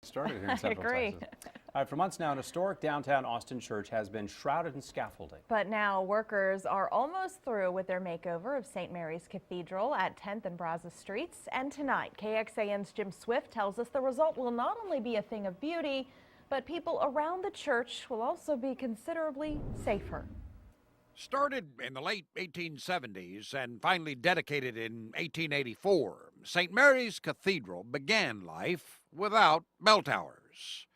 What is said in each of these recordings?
started here in Central I agree. Texas. All right, for months now, an historic downtown Austin church has been shrouded in scaffolding. But now workers are almost through with their makeover of St. Mary's Cathedral at 10th and Brazos Streets. And tonight, KXAN's Jim Swift tells us the result will not only be a thing of beauty, but people around the church will also be considerably safer. Started in the late 1870s and finally dedicated in 1884, St. Mary's Cathedral began life without bell towers.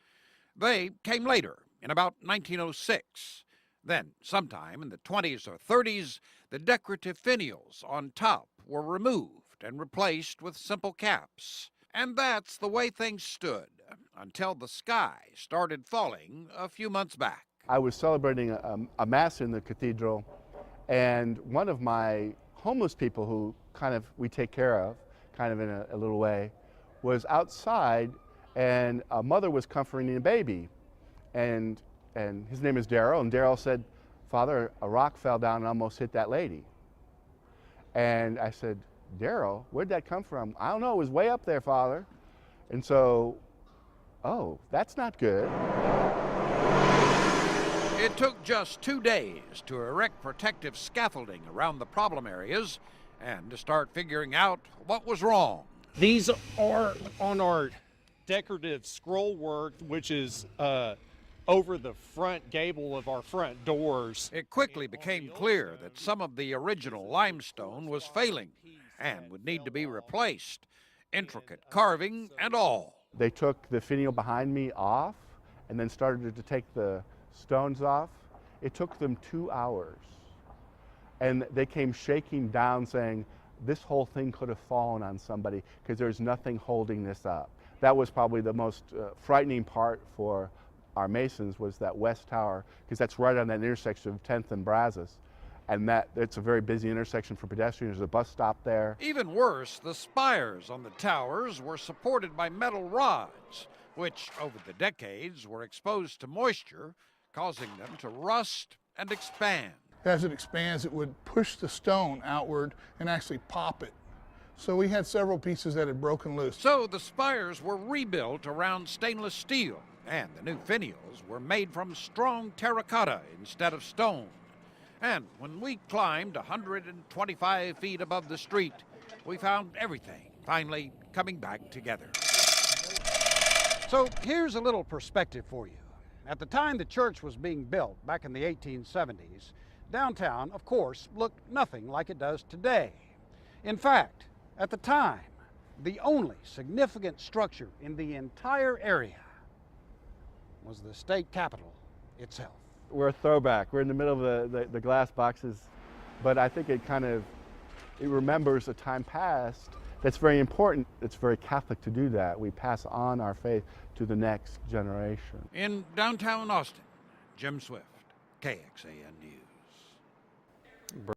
They came later, in about 1906. Then, sometime in the 20s or 30s, the decorative finials on top were removed and replaced with simple caps. And that's the way things stood until the sky started falling a few months back. I was celebrating a mass in the cathedral, and one of my homeless people who we take care of, kind of in a little way, was outside, and a mother was comforting a baby. And his name is Daryl, and Daryl said, "Father, a rock fell down and almost hit that lady." And I said, "Daryl, where'd that come from?" "I don't know, it was way up there, Father." And so, oh, that's not good. It took just 2 days to erect protective scaffolding around the problem areas and to start figuring out what was wrong. These are on our decorative scroll work, which is over the front gable of our front doors. It quickly became clear that some of the original limestone was failing and would need to be replaced, intricate carving and all. They took the finial behind me off and then started to take the stones off. It took them 2 hours. And they came shaking down saying, this whole thing could have fallen on somebody because there's nothing holding this up. That was probably the most frightening part for our masons, was that west tower, because that's right on that intersection of 10th and Brazos. And it's a very busy intersection for pedestrians. There's a bus stop there. Even worse, the spires on the towers were supported by metal rods, which over the decades were exposed to moisture, causing them to rust and expand. As it expands, it would push the stone outward and actually pop it. So we had several pieces that had broken loose. So the spires were rebuilt around stainless steel, and the new finials were made from strong terracotta instead of stone. And when we climbed 125 feet above the street, we found everything finally coming back together. So here's a little perspective for you. At the time the church was being built, back in the 1870s, downtown, of course, looked nothing like it does today. In fact, at the time, the only significant structure in the entire area was the state capitol itself. We're a throwback. We're in the middle of the glass boxes, but I think it remembers a time past that's very important. It's very Catholic to do that. We pass on our faith to the next generation. In downtown Austin, Jim Swift, KXAN News.